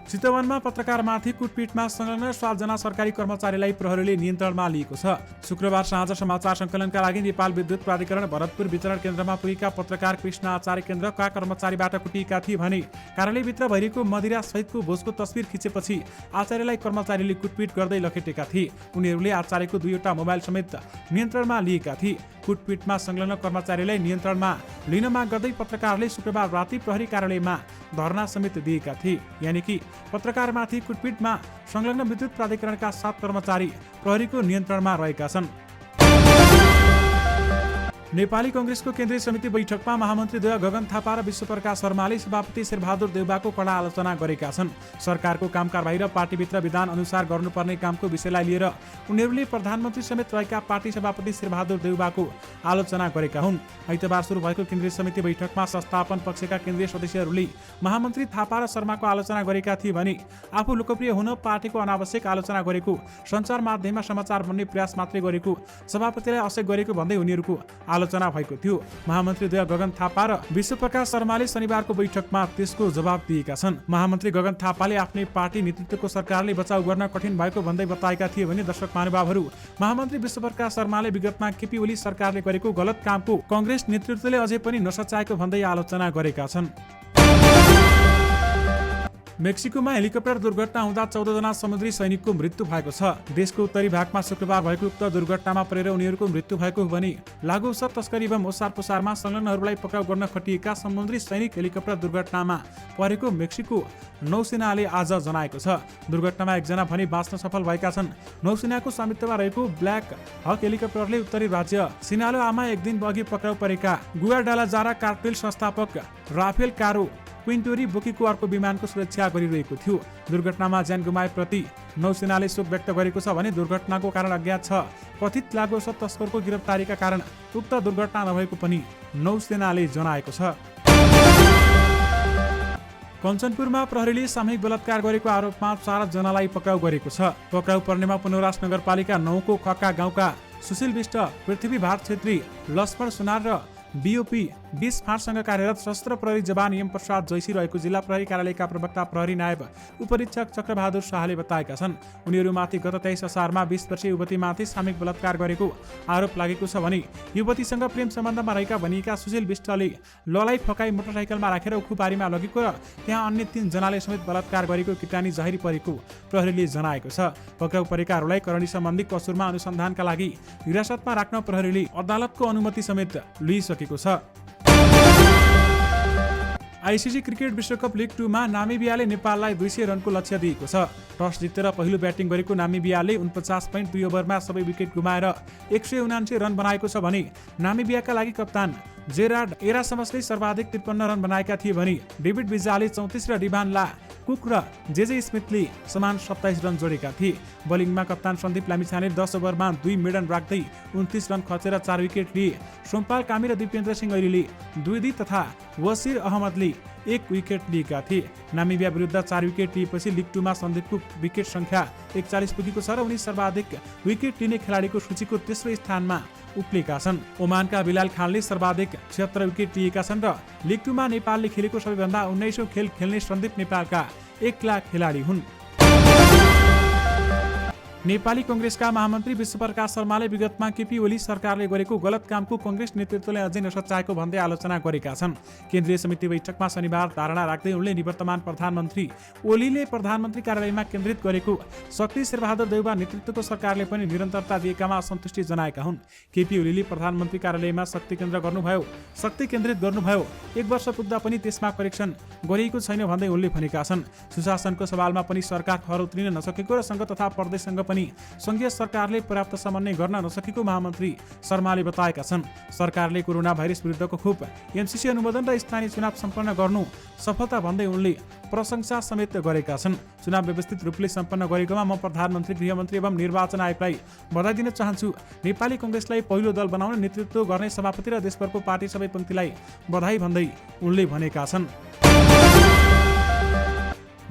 चितवनमा पत्रकारमाथि कुटपिटमा संलग्न 7 जना सरकारी कर्मचारीलाई प्रहरीले नियन्त्रणमा लिएको छ। शुक्रबार साँझ समाचार सङ्कलनका लागि नेपाल विद्युत प्राधिकरण भरतपुर वितरण केन्द्रमा पुगेका पत्रकार कृष्ण आचार्य केन्द्रका कर्मचारीबाट कुटिएका थिए भने कार्यालयभित्र भइरहेको मदिरा सहितको भोजको तस्बिर खिचेपछि आचार्यलाई कर्मचारीले कुटपिट गर्दै लखेटेका थिए। उनीहरूले आचार्यको 2वटा मोबाइल समेत नियन्त्रणमा लिएका थिए। कुटपिटमा संलग्न कर्मचारीलाई नियन्त्रणमा लिन माग गर्दै पत्रकारले शुक्रबार राति प्रहरी कार्यालयमा धरना समेत दिएका थिए। यानि कि पत्रकारमाथि कुटपिटमा संलग्न विद्युत प्राधिकरणका 7 कर्मचारी प्रहरीको नियन्त्रणमा रहेका छन्। नेपाली कङ्ग्रेसको केन्द्रीय समिति बैठकमा महामन्त्रीद्वय गगन थापा र विश्वप्रकाश शर्माले सभापति शेरबहादुर देउबाको कडा आलोचना गरेका छन्। सरकारको कामकारबाही र पार्टीभित्र विधान अनुसार गर्नुपर्ने कामको विषयलाई लिएर उनीहरूले प्रधानमन्त्री समेत रहेका पार्टी सभापति शेरबहादुर देउबाको आलोचना गरेका हुन्। आइतबार सुरु भएको केन्द्रीय समिति बैठकमा संस्थापन पक्षका केन्द्रीय सदस्यहरूले महामन्त्री थापा र शर्माको आलोचना गरेका थिए भने आफू लोकप्रिय हुन पार्टीको अनावश्यक आलोचना गरेको, सञ्चार माध्यममा समाचार बन्ने प्रयास मात्रै गरेको, सभापतिलाई असहयोग गरेको भन्दै उनीहरूको आलोचना भएको थियो। महामन्त्रीद्वय गगन थापा र विश्वप्रकाश शर्माले शनिबारको बैठकमा त्यसको जवाब दिएका छन्। महामन्त्री गगन थापाले आफ्नै पार्टी नेतृत्वको सरकारले बचाउ गर्न कठिन भएको भन्दै बताएका थिए भने दर्शक महानुभावहरू, महामन्त्री विश्वप्रकाश शर्माले विगतमा केपी ओली सरकारले गरेको गलत कामको कङ्ग्रेस नेतृत्वले अझै पनि नसच्याएको भन्दै आलोचना गरेका छन्। मेक्सिकोमा हेलिकप्टर दुर्घटना हुँदा 14 जना समुद्री सैनिकको मृत्यु भएको छ। देशको उत्तरी भागमा शुक्रबार भएको उक्त दुर्घटनामा परेर उनीहरूको मृत्यु भएको हो भने लागु औषध तस्करी एवं ओसार पसारमा संलग्नहरूलाई पक्राउ गर्न खटिएका समुद्री सैनिक हेलिकप्टर दुर्घटनामा परेको मेक्सिको नौसेनाले आज जनाएको छ। दुर्घटनामा 1 जना भने बाँच्न सफल भएका छन्। नौसेनाको स्वामित्वमा रहेको ब्ल्याक हक हेलिकप्टरले उत्तरी राज्य सिनालोआमा 1 दिन अघि पक्राउ परेका गुआडालाजारा कार्टेल संस्थापक राफेल कारो क्विन्टोरी बोकीको अर्को विमानको सुरक्षा गरिरहेको थियो। दुर्घटनामा ज्यान गुमाएप्रति नौसेनाले शोक व्यक्त गरेको छ भने दुर्घटनाको कारण अज्ञात छ। कथित लागु औषध तस्करको गिरफ्तारीका कारण उक्त दुर्घटना नभएको पनि नौसेनाले जनाएको छ। कञ्चनपुरमा प्रहरीले सामूहिक बलात्कार गरेको आरोपमा 4 जनालाई पक्राउ गरेको छ। पक्राउ पर्नेमा पुनरास नगरपालिका 9 को खक्का गाउँका सुशील विष्ट, पृथ्वी भाट छेत्री, लक्ष्मण सुनार र बीओपी 20 फाँटसँग कार्यरत सशस्त्र प्रहरी जवान एम प्रसाद जैसी रहेको जिल्ला प्रहरी कार्यालयका प्रवक्ता प्रहरी नायब उपरीक्षक चक्रबहादुर शाहले बताएका छन्। उनीहरूमाथि गत 23 असारमा 20 वर्षीय युवतीमाथि सामूहिक बलात्कार गरेको आरोप लागेको छ भने युवतीसँग प्रेम सम्बन्धमा रहेका भनिएका सुशील विष्टले ललाई फकाई मोटरसाइकलमा राखेर उखुबारीमा लगेको र त्यहाँ अन्य 3 जनाले समेत बलात्कार गरेको किटानी जाहेरी परेको प्रहरीले जनाएको छ। पक्राउ परेकाहरूलाई करणी सम्बन्धी कसुरमा अनुसन्धानका लागि हिरासतमा राख्न प्रहरीले अदालतको अनुमति समेत लिइसकेको छ। आइसिसी क्रिकेट विश्वकप लिग 2 मा नामिबियाले नेपाललाई 200 रनको लक्ष्य दिएको छ। टस जितेर पहिलो ब्याटिङ गरेको नामिबियाले 49.2 ओभरमा सबै विकेट गुमाएर 179 रन बनाएको छ भने नामिबियाका लागि कप्तान जेरार्ड एरासमसले सर्वाधिक 53 रन बनाएका थिए भने डेभिड विजाले 34 र डिभान ला कुक र जेजे स्मिथले समान 27 रन जोडेका थिए। बोलिङमा कप्तान सन्दीप लामिछाने 10 ओभरमा 2 मिडन राख्दै 29 रन खसेर 4 विकेट लिए। सोमपाल कामी र दिपेन्द्र सिंह ऐलीले 2 तथा वसिर अहमदले 1 विकेट लिएका थिए। नामिबिया विरुद्ध 4 विकेट लिएपछि लिग 2 मा सन्दीपको विकेट संख्या 41 पुगेको छ र उनी सर्वाधिक विकेट लिने खेलाडीको सूचीको तेस्रो स्थानमा उक्लेका छन्। ओमानका बिलाल खानले सर्वाधिक 76 विकेट लिएका छन् र लिग 2 मा नेपालले खेलेको सबैभन्दा 19औं खेल खेल्ने सन्दीप नेपालका 1 लाख खेलाडी हुन्। नेपाली कङ्ग्रेसका महामन्त्री विश्वप्रकाश शर्माले विगतमा केपी ओली सरकारले गरेको गलत कामको कङ्ग्रेस नेतृत्वले अझै नसच्याएको भन्दै आलोचना गरेका छन्। केन्द्रीय समिति बैठकमा शनिबार धारणा राख्दै उनले निवर्तमान प्रधानमन्त्री ओलीले प्रधानमन्त्री कार्यालयमा केन्द्रित गरेको शक्ति शेरबहादुर देउबा नेतृत्वको सरकारले पनि निरन्तरता दिएकामा असन्तुष्टि जनाएका हुन्। केपी ओलीले प्रधानमन्त्री कार्यालयमा शक्ति केन्द्रित गर्नुभयो 1 वर्ष पुग्दा पनि त्यसमा करेक्सन गरिएको छैन भन्दै उनले भनेका छन्। सुशासनको सवालमा पनि सरकार खर उत्रिन नसकेको र संघ तथा प्रदेशसँग पनि संघीय सरकारले पर्याप्त समन्वय गर्न नसकेको महामन्त्री शर्माले बताएका छन्। सरकारले कोरोना भाइरस विरुद्धको खोप, एमसीसी अनुमोदन र स्थानीय चुनाव सम्पन्न गर्नु सफलता भन्दै उनले प्रशंसा समेत गरेका छन्। चुनाव व्यवस्थित रूपले सम्पन्न गरेकोमा म प्रधानमन्त्री, गृहमन्त्री एवं निर्वाचन आयोगलाई बधाई दिन चाहन्छु। नेपाली कङ्ग्रेसलाई पहिलो दल बनाउन नेतृत्व गर्ने सभापति र देशभरको पार्टी सबै पङ्क्तिलाई बधाई भन्दै उनले भनेका छन्।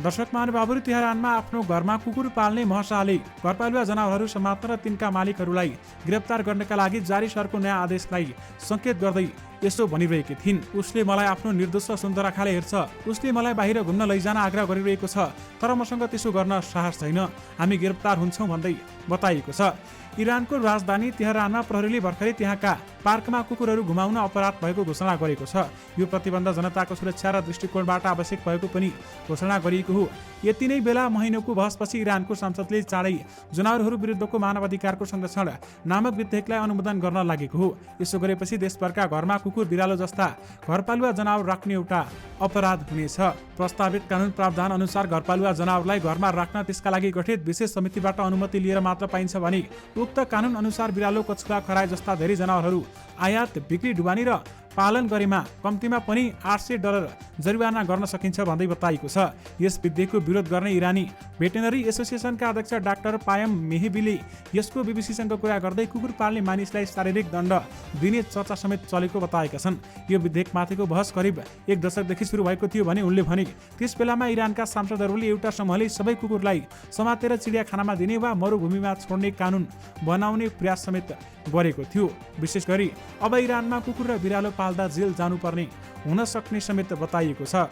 दर्शक महानुभावहरू, तेहरानमा आफ्नो घरमा कुकुर पाल्ने महसाले घरपालुवा जनावरहरू समात्न र तिनका मालिकहरूलाई गिरफ्तार गर्नका लागि जारी सरको नयाँ आदेशलाई सङ्केत गर्दै यसो भनिरहेकी थिइन्। उसले मलाई आफ्नो निर्दोष सुन्दराखाले हेर्छ। उसले मलाई बाहिर घुम्न लैजान आग्रह गरिरहेको छ, तर मसँग त्यसो गर्न साहस छैन। हामी गिरफ्तार हुन्छौँ भन्दै बताइएको छ। इरानको राजधानी तेहरानमा प्रहरीले भर्खरै त्यहाँका पार्कमा कुकुरहरू घुमाउन अपराध भएको घोषणा गरेको छ। यो प्रतिबन्ध जनताको सुरक्षा र दृष्टिकोणबाट आवश्यक भएको पनि घोषणा गरिएको हो। यति नै बेला महिनौको बहसपछि इरानको संसदले चाँडै जनावरहरू विरुद्धको मानवाधिकारको संरक्षण नामक विधेयकलाई अनुमोदन गर्न लागेको हो। यसो गरेपछि देशभरका घरमा कुकुर, बिरालो जस्ता घरपालुवा जनावर राख्ने एउटा अपराध हुनेछ। प्रस्तावित कानुन प्रावधान अनुसार घरपालुवा जनावरलाई घरमा राख्न त्यसका लागि गठित विशेष समितिबाट अनुमति लिएर मात्र पाइन्छ भने उक्त कानुन अनुसार बिरालो, कछुवा, खराई जस्ता धेरै जनावरहरू आयात, बिक्री, ढुवानी र पालन गरेमा कम्तीमा पनि $800 जरिवाना गर्न सकिन्छ भन्दै बताइएको छ। यस विधेयकको विरोध गर्ने इरानी भेटेनरी एसोसिएसनका अध्यक्ष डाक्टर पायम मेहेबीले यसको बीबीसीसँग कुरा गर्दै कुकुर पाल्ने मानिसलाई शारीरिक दण्ड दिने चर्चा समेत चलेको बताएका छन्। यो विधेयकमाथिको बहस करिब 1 दशकदेखि सुरु भएको थियो भने उनले भने त्यस बेलामा इरानका सांसदहरूले एउटा समूहले सबै कुकुरलाई समातेर चिडियाखानामा दिने वा मरुभूमिमा छोड्ने कानुन बनाउने प्रयास समेत गरेको थियो। विशेष गरी अब इरानमा कुकुर र बिरालो पाल्दा जेल जानुपर्ने हुन सक्ने समेत बताइएको छ।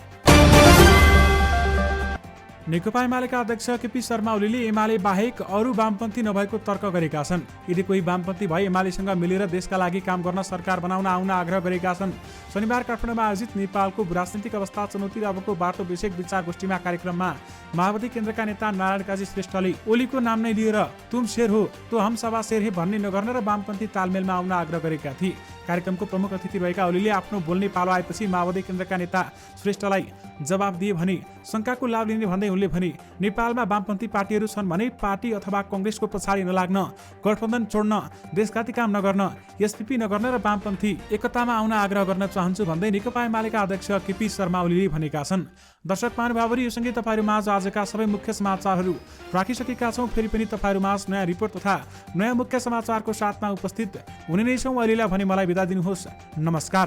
नेकपा एमालेका अध्यक्ष केपी शर्मा ओलीले एमाले बाहेक अरू वामपन्थी नभएको तर्क गरेका छन्। यदि कोही वामपन्थी भए एमालेसँग मिलेर देशका लागि काम गर्न सरकार बनाउन आउन आग्रह गरेका छन्। शनिबार काठमाडौँमा आयोजित नेपालको राजनीतिक अवस्था, चुनौती र अबको बाटो विषयक विचार गोष्ठीमा कार्यक्रममा माओवादी केन्द्रका नेता नारायण काजी श्रेष्ठले ओलीको नाम नै लिएर तुम शेर हो तो हम सवा शेर हे भन्ने नगर्न र वामपन्थी तालमेलमा आउन आग्रह गरेका थिए। कार्यक्रमको प्रमुख अतिथि रहेका ओलीले आफ्नो बोल्ने पालो आएपछि माओवादी केन्द्रका नेता श्रेष्ठलाई जवाब दिए भने शङ्काको लाभ लिने भन्दै उनले भने नेपालमा वामपन्थी पार्टीहरू छन् भने पार्टी अथवा कङ्ग्रेसको पछाडि नलाग्न, गठबन्धन छोड्न, देशघाती काम नगर्न, एसपीपी नगर्न र वामपन्थी एकतामा आउन आग्रह गर्न चाहन्छु भन्दै नेकपा एमालेका अध्यक्ष केपी शर्मा ओलीले भनेका छन्। दर्शक महानुभावहरू, यो सँगै तपाईँहरूमाझ आजका सबै मुख्य समाचारहरू राखिसकेका छौँ। फेरि पनि तपाईँहरूमाझ नयाँ रिपोर्ट तथा नयाँ मुख्य समाचारको साथमा उपस्थित हुने नै छौँ। अहिलेलाई भने मलाई बिदा दिनुहोस्। नमस्कार।